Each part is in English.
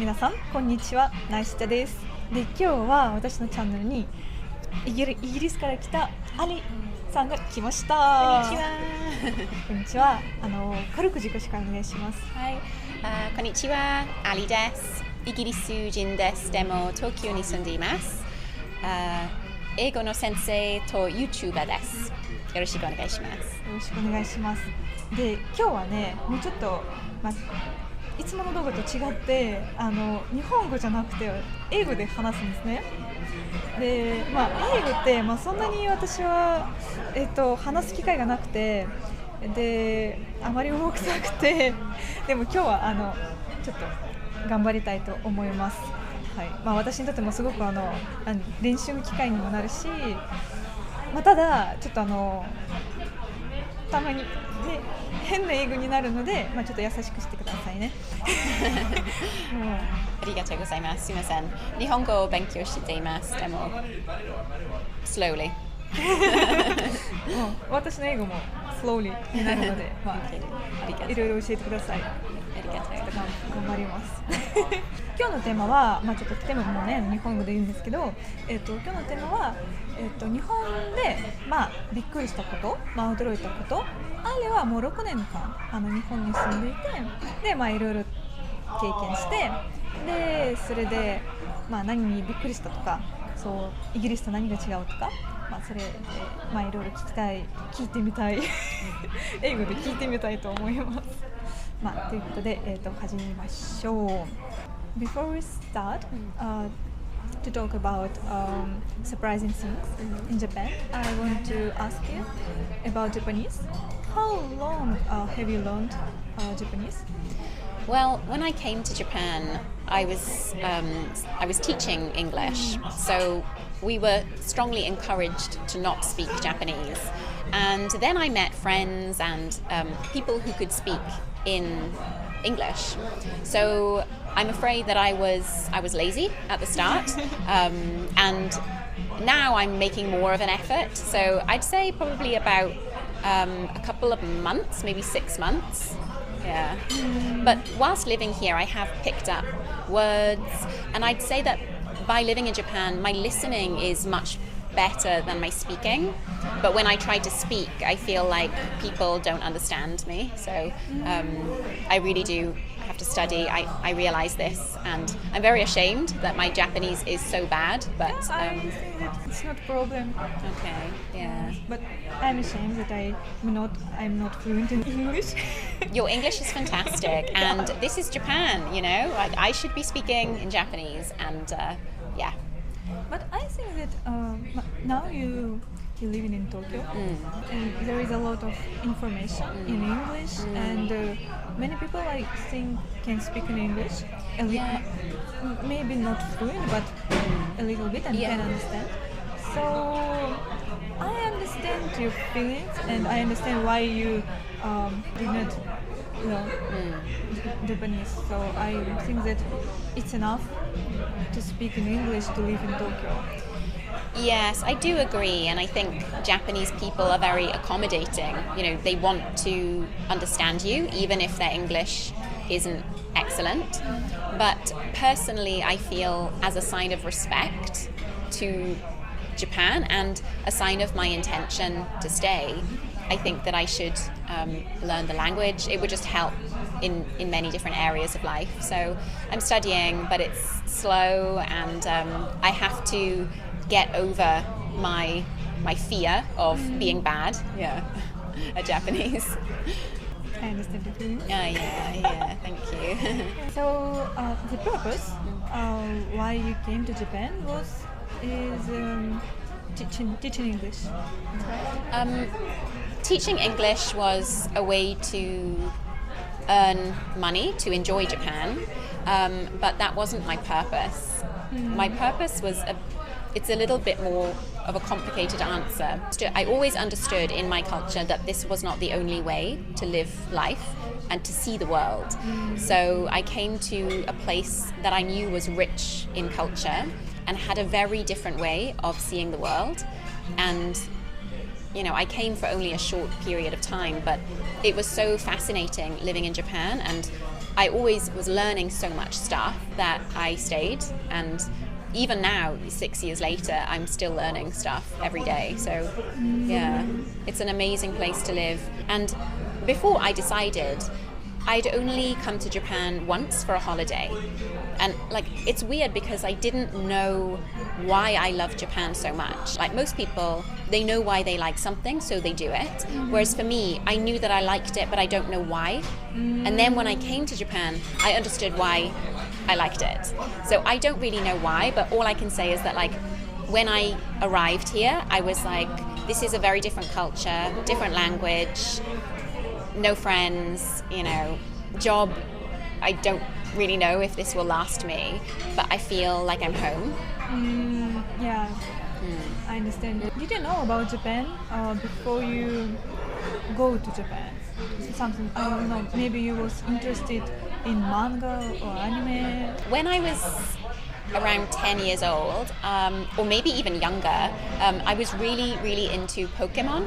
皆さんこんにちは、ナイスタです。で、今日は私のチャンネルにイギリスから来たアリさんが来ました。こんにちは。こんにちは。軽く自己紹介お願いします。はい、こんにちは、Aliです。イギリス人です。でも東京に住んでいます。英語の先生と YouTuber です。よろしくお願いします。よろしくお願いします。で、今日はね、もうちょっと、いつもの動画と違って日本語じゃなくて英語で話すんですね。で、英語って、そんなに私は、話す機会がなくて、であまり重くなくて、でも今日はちょっと頑張りたいと思います。はい、私にとってもすごく練習の機会にもなるし、ただちょっとたまに、ね、変な英語になるので、ちょっと優しくしてくださいね。ありがとうございます。すみません。日本語を勉強しています。でも slowly 私の英語も slowly になるので、いろいろ教えてください。ありがとう。頑張ります。今日のテーマは、ちょっとテーマもね、日本語で言うんですけど、今日のテーマは、日本で、びっくりしたこと、驚いたこと。あれはもう6年間日本に住んでいて、で、いろいろ経験して、でそれで、何にびっくりしたとか、そうイギリスと何が違うとか、それで、いろいろ聞いてみたい英語で聞いてみたいと思います。ということで、始めましょう。Before we start, to talk about surprising things in Japan, I want to ask you about Japanese. How long have you learned Japanese? Well, when I came to Japan, I was teaching English, so we were strongly encouraged to not speak Japanese. And then I met friends and people who could speak in English. So I'm afraid that I was lazy at the start, and now I'm making more of an effort. So I'd say probably about a couple of months, maybe 6 months. Yeah. But whilst living here, I have picked up words, and I'd say that by living in Japan, my listening is much better than my speaking. But when I try to speak, I feel like people don't understand me. So I really do have to study. I realize this, and I'm very ashamed that my Japanese is so bad. But it's not a problem. Okay, yeah. But I'm ashamed that I'm not fluent in English. Your English is fantastic, and this is Japan. You know, I should be speaking in Japanese, and yeah. But I think that now you living in Tokyo, and there is a lot of information in English, and many people, I think, can speak in English. Maybe not fluent, but a little bit, and can understand. So I understand your feelings, and I understand why you did not learn Japanese. So I think that it's enough to speak in English to live in Tokyo. Yes, I do agree, and I think Japanese people are very accommodating. You know, they want to understand you, even if their English isn't excellent. But personally, I feel, as a sign of respect to Japan and a sign of my intention to stay, I think that I should learn the language. It would just help in many different areas of life. So I'm studying, but it's slow, and I have to get over my fear of being bad at Japanese. I understand the feeling. Yeah, thank you. So the purpose why you came to Japan is teaching English. Teaching English was a way to earn money to enjoy Japan, but that wasn't my purpose. My purpose was it's a little bit more of a complicated answer. I always understood in my culture that this was not the only way to live life and to see the world. So I came to a place that I knew was rich in culture and had a very different way of seeing the world. And you know, I came for only a short period of time, but it was so fascinating living in Japan, and I always was learning so much stuff that I stayed, and even now, 6 years later, I'm still learning stuff every day. So yeah, it's an amazing place to live. And before I decided, I'd only come to Japan once for a holiday. And like, it's weird because I didn't know why I love Japan so much. Like most people, they know why they like something, so they do it. Whereas for me, I knew that I liked it, but I don't know why. And then when I came to Japan, I understood why I liked it. So I don't really know why, but all I can say is that like, when I arrived here, I was like, this is a very different culture, different language, no friends, you know, job, I don't really know if this will last me, but I feel like I'm home. Yeah, I understand. Did you know about Japan before you go to Japan? Something, I don't know, maybe you was interested in manga or anime? When I was around 10 years old, or maybe even younger, I was really into Pokemon.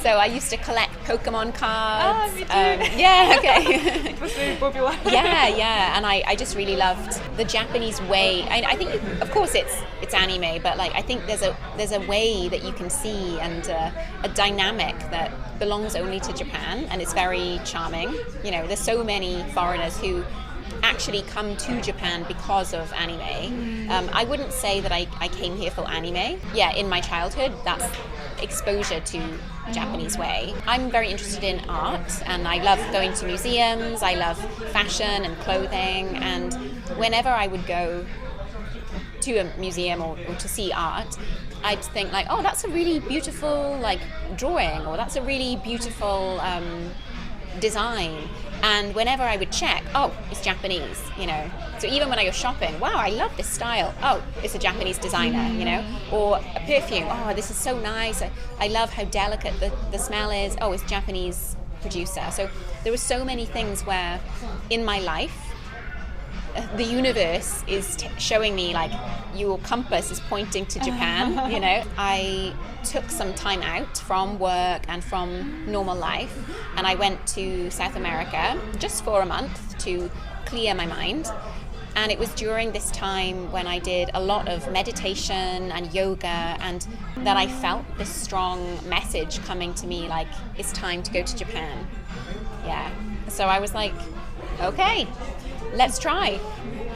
So I used to collect Pokemon cards. Me too. Yeah, okay. It was very popular. Yeah, and I just really loved the Japanese way. I think, of course, it's anime, but like I think there's a way that you can see and a dynamic that belongs only to Japan, and it's very charming. You know, there's so many foreigners who actually come to Japan because of anime. I wouldn't say that I came here for anime. Yeah, in my childhood, that's exposure to Japanese way. I'm very interested in art, and I love going to museums. I love fashion and clothing, and whenever I would go to a museum or to see art, I'd think like, oh, that's a really beautiful like drawing, or that's a really beautiful design. And whenever I would check, oh, it's Japanese, you know. So even when I go shopping, wow, I love this style. Oh, it's a Japanese designer, you know. Or a perfume, oh, this is so nice. I love how delicate the smell is. Oh, it's Japanese producer. So there were so many things where in my life, the universe is showing me like your compass is pointing to Japan, you know. I took some time out from work and from normal life, and I went to South America just for a month to clear my mind. And it was during this time when I did a lot of meditation and yoga, and that I felt this strong message coming to me like, it's time to go to Japan. Yeah, so I was like, okay, let's try.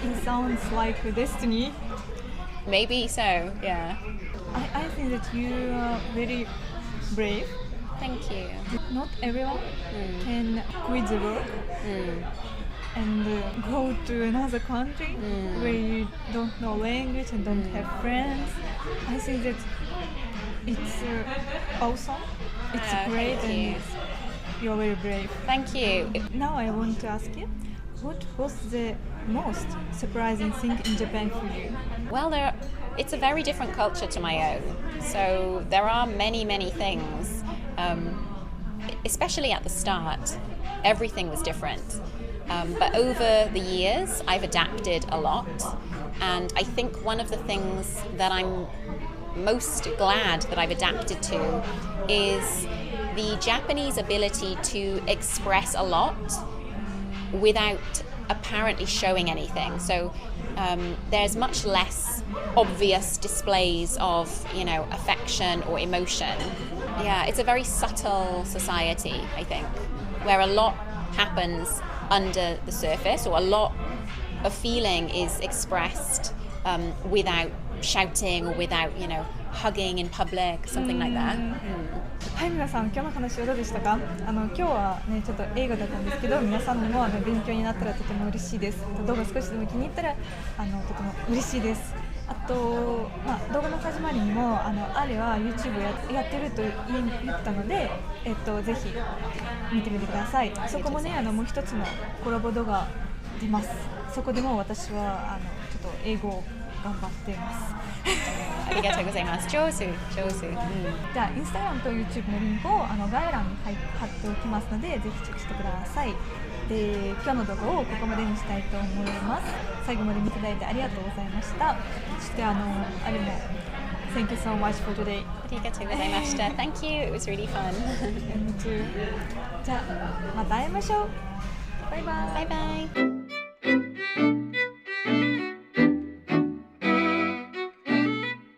It sounds like a destiny. Maybe so, yeah. I think that you are very brave. Thank you. Not everyone can quit the work and go to another country where you don't know language and don't have friends. I think that it's awesome. It's great, and you're very brave. Thank you. Now I want to ask you, what was the most surprising thing in Japan for you? Well, it's a very different culture to my own. So there are many things, especially at the start, everything was different. But over the years, I've adapted a lot. And I think one of the things that I'm most glad that I've adapted to is the Japanese ability to express a lot without apparently showing anything. So there's much less obvious displays of, you know, affection or emotion. Yeah, it's a very subtle society, I think, where a lot happens under the surface, or a lot of feeling is expressed without shouting or without, you know, hugging in public, something like that. はい、皆さん、今日の話はどうでしたか？今日はね、ちょっと映画だったんですけど、皆さんにも勉強になったらとても嬉しいです。動画少しでも気に入ったらとても嬉しいです。あと、動画の始まりにもアリは YouTube やってると言ったので、ぜひ見てみてください。そこもね、もう一つのコラボ動画出ます。そこでも私はちょっと英語を頑張っています。ありがとうございます。上手。じゃあインスタグラムと YouTube のリンクを概要欄に貼っておきますので、ぜひチェックしてください。で、今日の動画をここまでにしたいと思います。最後まで見ていただいてありがとうございました。そしてあれも Thank you so much for today. ありがとうございました。Thank you. It was really fun. Me too. じゃあまた会いましょう。バイバイ。バイバイ。